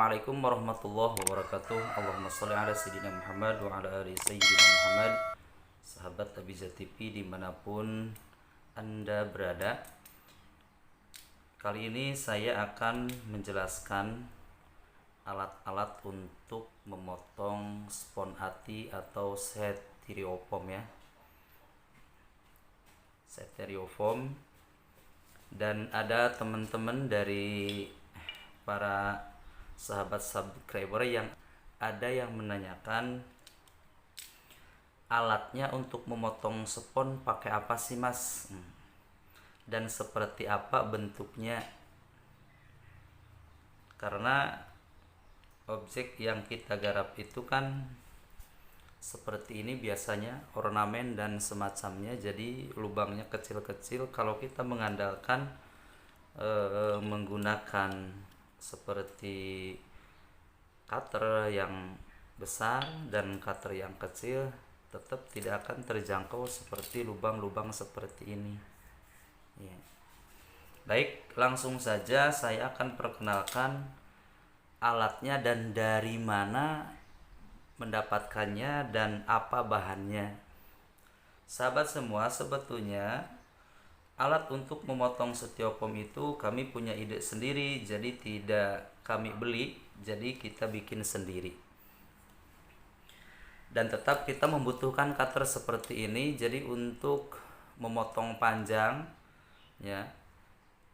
Assalamualaikum warahmatullahi wabarakatuh. Allahumma sholli ala sayyidina Muhammad wa ala ali sayyidina Muhammad. Sahabat Abiza TV dimanapun Anda berada, kali ini saya akan menjelaskan alat-alat untuk memotong spon ati atau styrofoam ya, styrofoam. Dan ada teman-teman dari para sahabat subscriber yang ada yang menanyakan alatnya untuk memotong spon pakai apa sih mas, dan seperti apa bentuknya, karena objek yang kita garap itu kan seperti ini biasanya, ornamen dan semacamnya, jadi lubangnya kecil-kecil. Kalau kita mengandalkan menggunakan seperti cutter yang besar dan cutter yang kecil, tetap tidak akan terjangkau seperti lubang-lubang seperti ini ya. Baik, langsung saja saya akan perkenalkan alatnya dan dari mana mendapatkannya dan apa bahannya. Sahabat semua, sebetulnya alat untuk memotong styrofoam itu kami punya ide sendiri, jadi tidak kami beli, jadi kita bikin sendiri. Dan tetap kita membutuhkan cutter seperti ini, jadi untuk memotong panjang ya,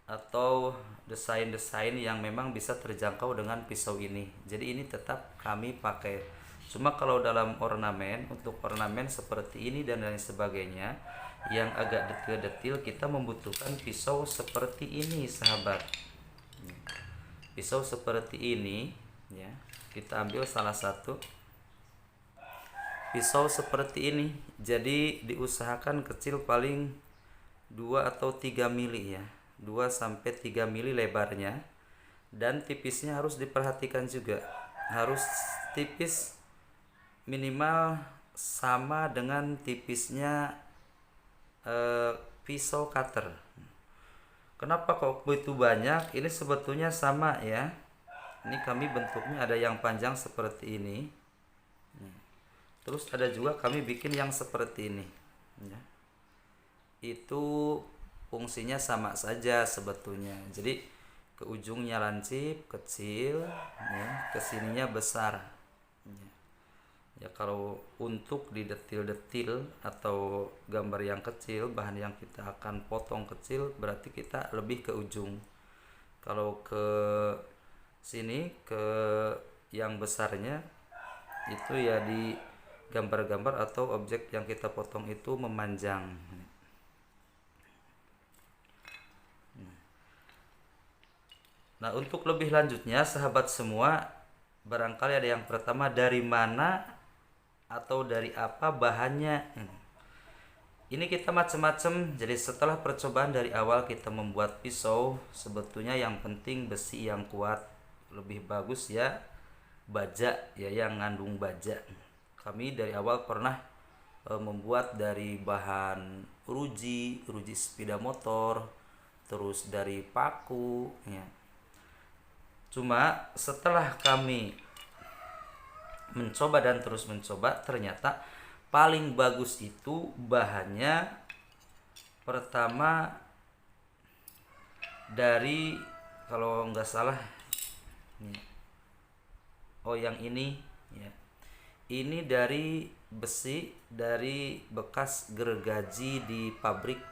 atau desain-desain yang memang bisa terjangkau dengan pisau ini. Jadi ini tetap kami pakai. Cuma kalau dalam ornamen, untuk ornamen seperti ini dan lain sebagainya yang agak detil-detil, kita membutuhkan pisau seperti ini sahabat. Pisau seperti ini ya, kita ambil salah satu pisau seperti ini. Jadi diusahakan kecil, paling 2 atau 3 mili ya, 2 sampai 3 mili lebarnya. Dan tipisnya harus diperhatikan juga, harus tipis, minimal sama dengan tipisnya pisau cutter. Kenapa kok begitu banyak? Ini sebetulnya sama ya. Ini kami bentuknya ada yang panjang seperti ini, terus ada juga kami bikin yang seperti ini ya. Itu fungsinya sama saja sebetulnya. Jadi ke ujungnya lancip kecil ya, kesininya besar ya. Kalau untuk di detil-detil atau gambar yang kecil, bahan yang kita akan potong kecil, berarti kita lebih ke ujung. Kalau ke sini, ke yang besarnya itu ya di gambar-gambar atau objek yang kita potong itu memanjang. Nah, untuk lebih lanjutnya sahabat semua, barangkali ada yang pertama, dari mana atau dari apa bahannya. Ini kita macam-macam. Jadi setelah percobaan dari awal kita membuat pisau, sebetulnya yang penting besi yang kuat, lebih bagus ya baja ya, yang ngandung baja. Kami dari awal pernah membuat dari bahan ruji sepeda motor, terus dari paku ya. Cuma setelah kami mencoba dan terus mencoba, ternyata paling bagus itu bahannya pertama dari, kalau nggak salah yang ini ya, ini dari besi, dari bekas gergaji di pabrik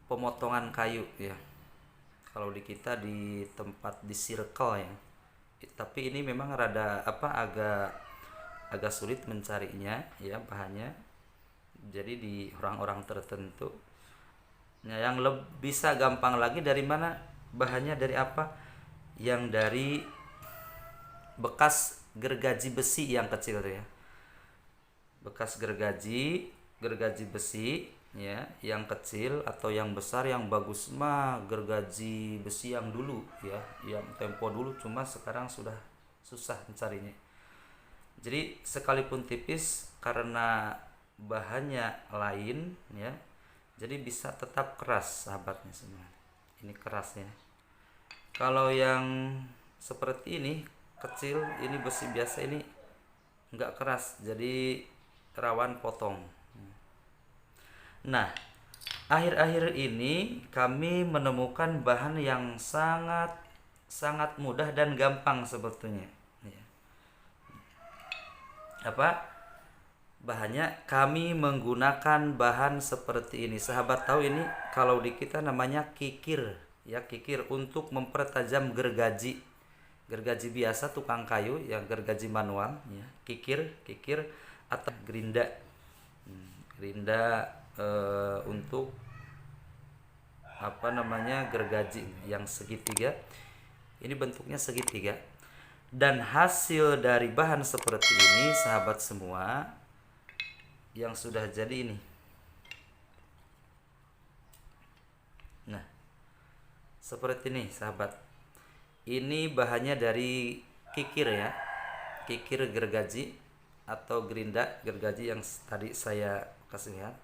pemotongan kayu ya. Kalau di kita di tempat di Circle ya. Tapi ini memang rada agak sulit mencarinya ya bahannya. Jadi di orang-orang tertentu. Nah, yang bisa gampang lagi, dari mana bahannya, dari apa? Yang dari bekas gergaji besi yang kecil tuh ya. Bekas gergaji besi ya, yang kecil atau yang besar. Yang bagus mah gergaji besi yang dulu ya, yang tempo dulu, cuma sekarang sudah susah mencarinya. Jadi sekalipun tipis, karena bahannya lain ya, jadi bisa tetap keras sahabatnya semua. Ini kerasnya. Kalau yang seperti ini kecil, ini besi biasa, ini nggak keras, jadi rawan potong. Nah, akhir-akhir ini kami menemukan bahan yang sangat sangat mudah dan gampang sebetulnya. Ya. Apa bahannya? Kami menggunakan bahan seperti ini. Sahabat tahu ini kalau di kita namanya kikir, ya, kikir untuk mempertajam gergaji. Gergaji biasa tukang kayu, yang gergaji manual, ya. Kikir atau gerinda. Gerinda untuk apa namanya, gergaji yang segitiga. Ini bentuknya segitiga, dan hasil dari bahan seperti ini sahabat semua yang sudah jadi ini. Nah, seperti ini sahabat, ini bahannya dari kikir, ya, kikir gergaji atau gerinda gergaji yang tadi saya kasih lihat.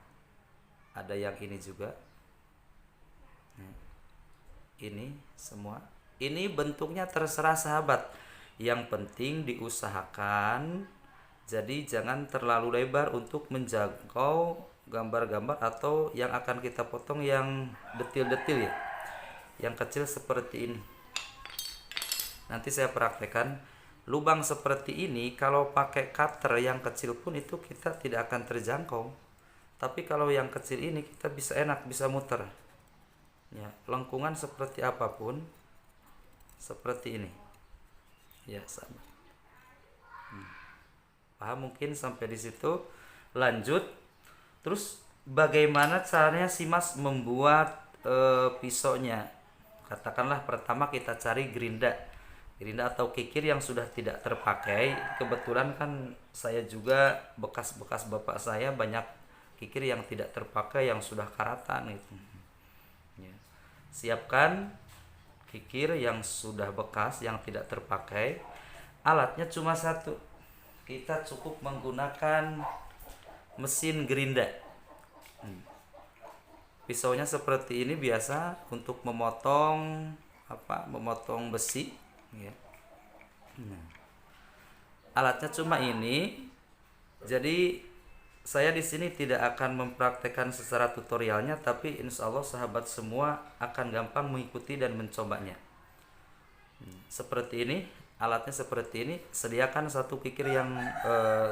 Ada yang ini juga. Ini semua, ini bentuknya terserah sahabat, yang penting diusahakan jadi jangan terlalu lebar untuk menjangkau gambar-gambar atau yang akan kita potong yang detil-detil, ya, yang kecil seperti ini. Nanti saya praktekkan. Lubang seperti ini kalau pakai cutter yang kecil pun itu kita tidak akan terjangkau, tapi kalau yang kecil ini kita bisa enak, bisa muter, ya, lengkungan seperti apapun seperti ini, ya, sama. Paham mungkin sampai di situ? Lanjut. Terus bagaimana caranya si Mas membuat pisaunya? Katakanlah pertama kita cari gerinda atau kikir yang sudah tidak terpakai. Kebetulan kan saya juga bekas-bekas bapak saya banyak kikir yang tidak terpakai, yang sudah karatan gitu. Siapkan kikir yang sudah bekas, yang tidak terpakai. Alatnya cuma satu. Kita cukup menggunakan mesin gerinda. Pisaunya seperti ini biasa untuk memotong memotong besi, ya. Alatnya cuma ini. Jadi saya di sini tidak akan mempraktekkan secara tutorialnya, tapi insya Allah sahabat semua akan gampang mengikuti dan mencobanya. Seperti ini, alatnya seperti ini. Sediakan satu kikir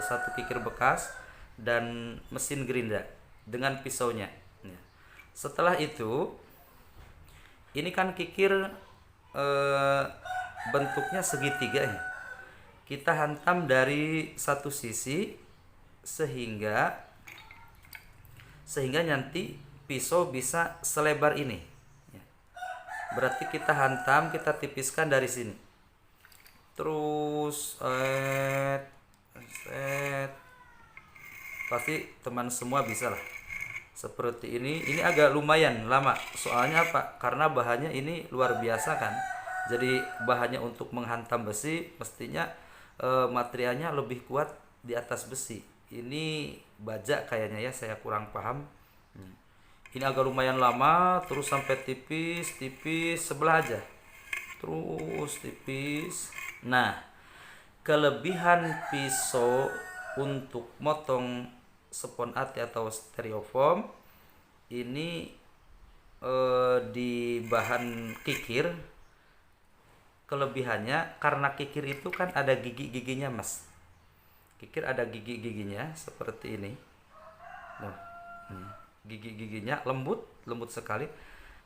satu kikir bekas dan mesin gerinda dengan pisaunya. Setelah itu, ini kan kikir bentuknya segitiga, ya. Kita hantam dari satu sisi sehingga nanti pisau bisa selebar ini, ya. Berarti kita hantam, kita tipiskan dari sini, terus pasti teman semua bisa lah seperti ini. Ini agak lumayan lama, soalnya apa? Karena bahannya ini luar biasa kan. Jadi bahannya untuk menghantam besi mestinya materialnya lebih kuat di atas besi. Ini baja kayaknya, ya, saya kurang paham. Ini agak lumayan lama, terus sampai tipis sebelah aja, terus tipis. Nah, kelebihan pisau untuk motong spon AT atau styrofoam ini di bahan kikir, kelebihannya karena kikir itu kan ada gigi-giginya, Mas. Kikir ada gigi-giginya seperti ini. Nah, gigi-giginya lembut sekali.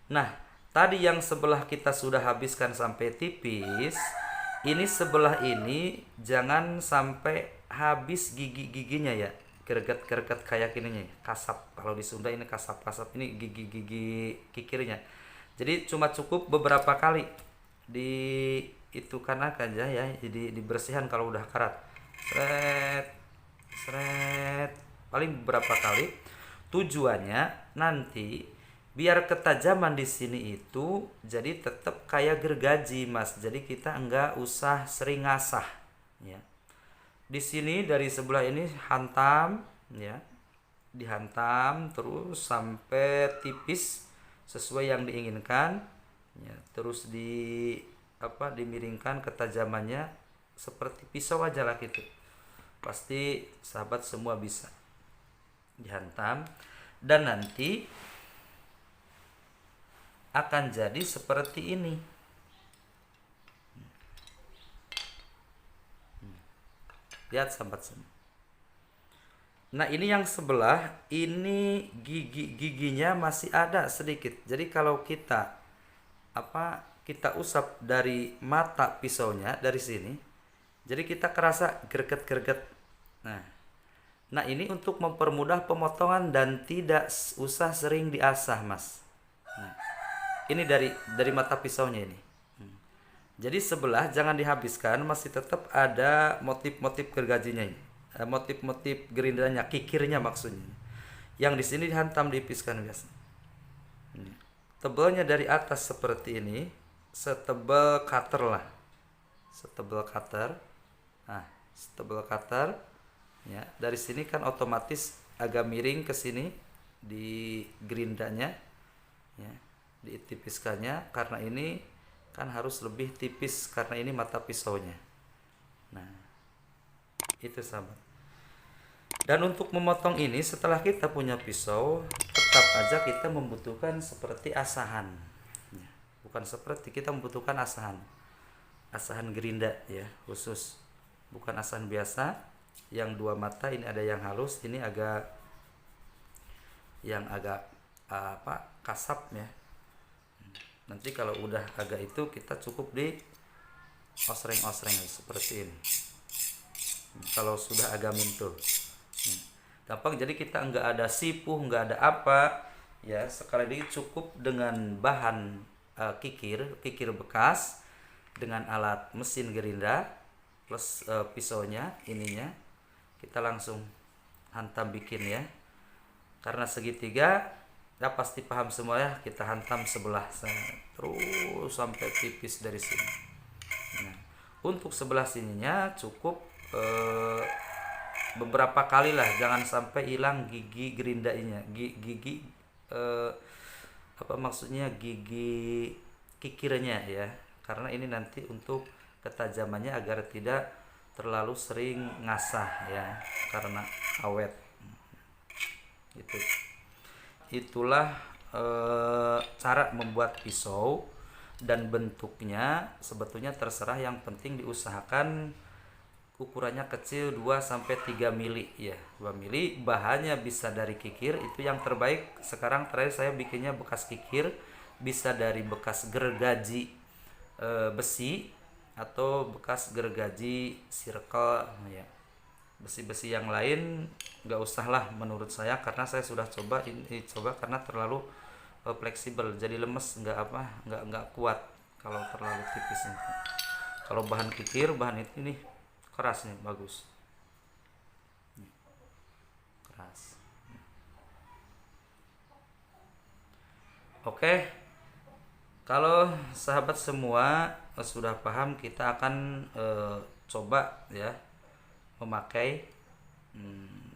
Nah, tadi yang sebelah kita sudah habiskan sampai tipis. Ini sebelah ini jangan sampai habis gigi-giginya, ya. Gerget-gerget kayak gini, kasap. Kalau di Sunda ini kasap-kasap, ini gigi-gigi kikirnya. Jadi cuma cukup beberapa kali diitukan aja, ya. Jadi dibersihkan kalau udah karat. Sret, paling beberapa kali. Tujuannya nanti biar ketajaman di sini itu jadi tetap kayak gergaji, Mas. Jadi kita enggak usah sering ngasah, ya. Di sini dari sebelah ini hantam, ya. Dihantam terus sampai tipis sesuai yang diinginkan. ya, terus dimiringkan ketajamannya seperti pisau aja lah gitu. Pasti sahabat semua bisa dihantam dan nanti akan jadi seperti ini. Lihat sahabat semua. Nah, ini yang sebelah ini giginya masih ada sedikit. Jadi kalau kita usap dari mata pisaunya dari sini, jadi kita kerasa greget-greget. Nah, ini untuk mempermudah pemotongan dan tidak usah sering diasah, Mas. Nah, ini dari mata pisaunya ini. Jadi sebelah jangan dihabiskan, masih tetap ada motif-motif gergajinya ini. Motif-motif gerindanya, kikirnya maksudnya. Yang di sini dihantam dipiskan biasa. Tebalnya dari atas seperti ini, setebal cutter lah. Setebal cutter. Nah, setebal cutter. Ya, dari sini kan otomatis agak miring ke sini di gerindanya. Ya, ditipiskannya karena ini kan harus lebih tipis karena ini mata pisaunya. Nah, itu sahabat. Dan untuk memotong ini setelah kita punya pisau, tetap aja kita membutuhkan seperti asahan. Bukan seperti, kita membutuhkan asahan. Asahan gerinda ya, khusus. Bukan asahan biasa yang dua mata, ini ada yang halus, ini agak kasap ya. Nanti kalau udah agak itu kita cukup di osreng-osreng seperti ini. Kalau sudah agak mentul, gampang. Jadi kita nggak ada sipuh, nggak ada apa ya. Sekali lagi cukup dengan bahan kikir bekas dengan alat mesin gerinda plus pisaunya ininya, kita langsung hantam bikin ya. Karena segitiga ya pasti paham semua ya, kita hantam sebelah terus sampai tipis dari sini. Nah, untuk sebelah sininya cukup beberapa kali lah, jangan sampai hilang gigi gerindanya, gigi gigi kikirnya ya, karena ini nanti untuk ketajamannya agar tidak terlalu sering ngasah ya, karena awet. Itulah cara membuat pisau. Dan bentuknya sebetulnya terserah, yang penting diusahakan ukurannya kecil 2-3 mili ya, 2 mili. Bahannya bisa dari kikir, itu yang terbaik. Sekarang terakhir saya bikinnya bekas kikir, bisa dari bekas gergaji besi atau bekas gergaji circle ya. Besi-besi yang lain nggak usah lah menurut saya, karena saya sudah coba karena terlalu fleksibel, jadi lemes, nggak kuat kalau terlalu tipis. Kalau bahan kikir, bahan itu nih keras nih, bagus, keras. Oke, kalau sahabat semua sudah paham, kita akan coba ya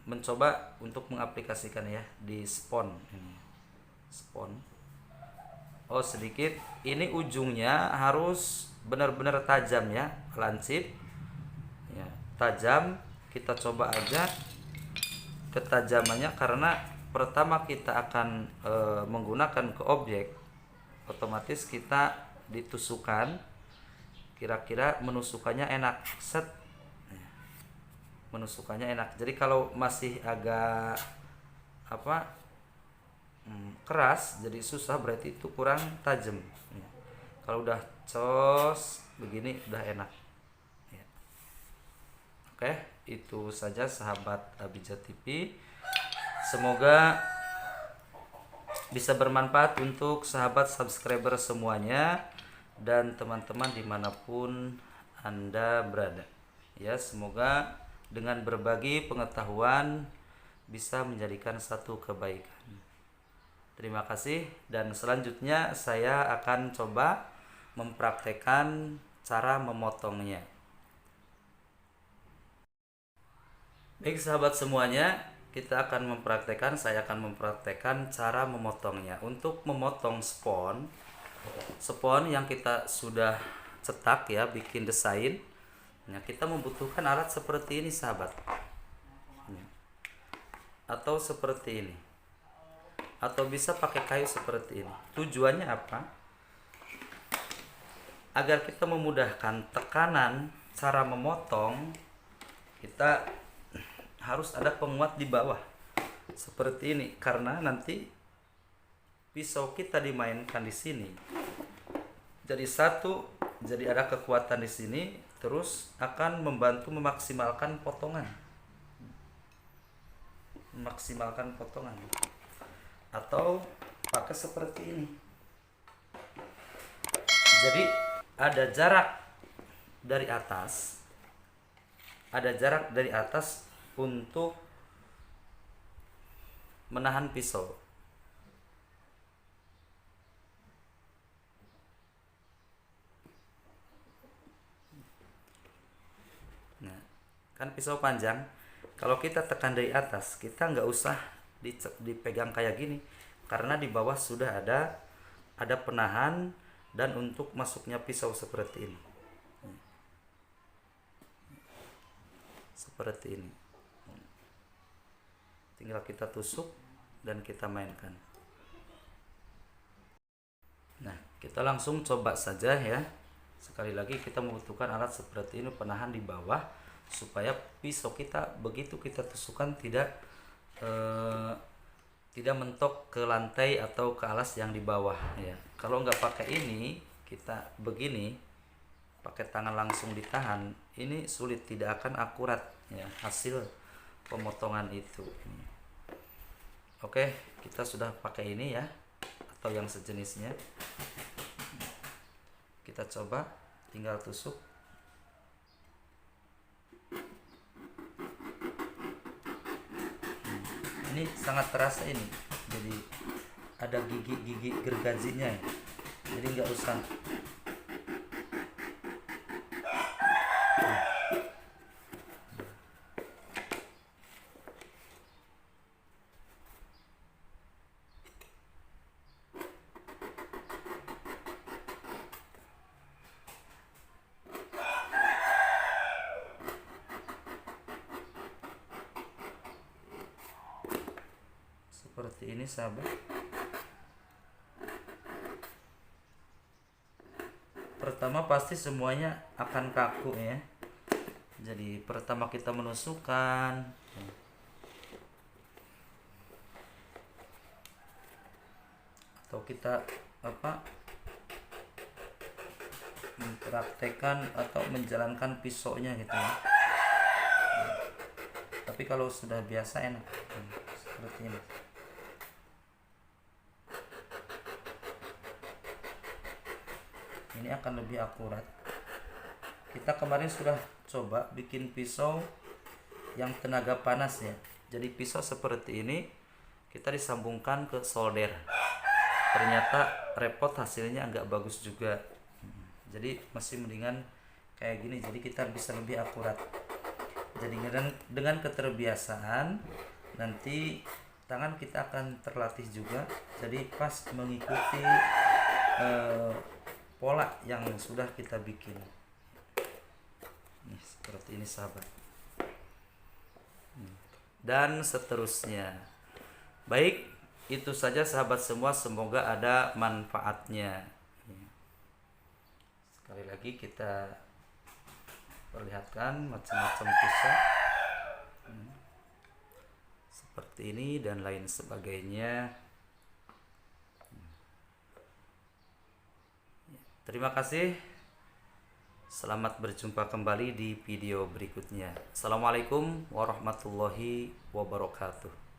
mencoba untuk mengaplikasikan ya di spon ini. Spon. Oh, sedikit. Ini ujungnya harus benar-benar tajam ya, lancip. Ya, tajam. Kita coba aja ketajamannya, karena pertama kita akan menggunakan ke objek, otomatis kita ditusukan. Kira-kira menusukannya enak, set. Menusukannya enak. Jadi kalau masih agak keras, jadi susah, berarti itu kurang tajam ya. Kalau udah cos begini udah enak ya. Oke, itu saja sahabat Abijat TV. Semoga bisa bermanfaat untuk sahabat subscriber semuanya dan teman-teman dimanapun Anda berada ya. Semoga dengan berbagi pengetahuan bisa menjadikan satu kebaikan. Terima kasih, dan selanjutnya saya akan coba mempraktekkan cara memotongnya. Baik sahabat semuanya, saya akan mempraktekkan cara memotongnya. Untuk memotong spon, spons yang kita sudah cetak ya, bikin desain. Nah, kita membutuhkan alat seperti ini sahabat, atau seperti ini, atau bisa pakai kayu seperti ini. Tujuannya apa? Agar kita memudahkan tekanan cara memotong, kita harus ada penguat di bawah seperti ini, karena nanti pisau kita dimainkan di sini. Jadi satu, jadi ada kekuatan di sini, terus akan membantu memaksimalkan potongan. Memaksimalkan potongan. Atau pakai seperti ini. Jadi ada jarak dari atas. Ada jarak dari atas untuk menahan pisau. Nah, kan pisau panjang, kalau kita tekan dari atas, kita nggak usah dipegang kayak gini, karena di bawah sudah ada penahan dan untuk masuknya pisau seperti ini. Seperti ini. Tinggal kita tusuk dan kita mainkan. Nah, kita langsung coba saja ya. Sekali lagi kita membutuhkan alat seperti ini, penahan di bawah, supaya pisau kita begitu kita tusukkan tidak mentok ke lantai atau ke alas yang di bawah ya. Kalau nggak pakai ini, kita begini pakai tangan langsung ditahan, ini sulit, tidak akan akurat ya hasil pemotongan itu. Oke, kita sudah pakai ini ya, atau yang sejenisnya. Kita coba, tinggal tusuk. Ini sangat terasa ini, jadi ada gigi-gigi gergajinya ya. Jadi nggak usah seperti ini sahabat. Pertama pasti semuanya akan kaku ya. Jadi pertama kita menusukkan, atau kita mempraktekkan atau menjalankan pisaunya gitu ya. Tapi kalau sudah biasa enak seperti ini. Ini akan lebih akurat. Kita kemarin sudah coba bikin pisau yang tenaga panas ya. Jadi pisau seperti ini kita disambungkan ke solder. Ternyata repot, hasilnya agak bagus juga. Jadi masih mendingan kayak gini, jadi kita bisa lebih akurat. Jadi dengan keterbiasaan nanti tangan kita akan terlatih juga, jadi pas mengikuti pola yang sudah kita bikin. Nih, seperti ini sahabat. Dan seterusnya. Baik, itu saja sahabat semua, semoga ada manfaatnya. Sekali lagi kita perlihatkan macam-macam pisau seperti ini dan lain sebagainya. Terima kasih. Selamat berjumpa kembali di video berikutnya. Assalamualaikum warahmatullahi wabarakatuh.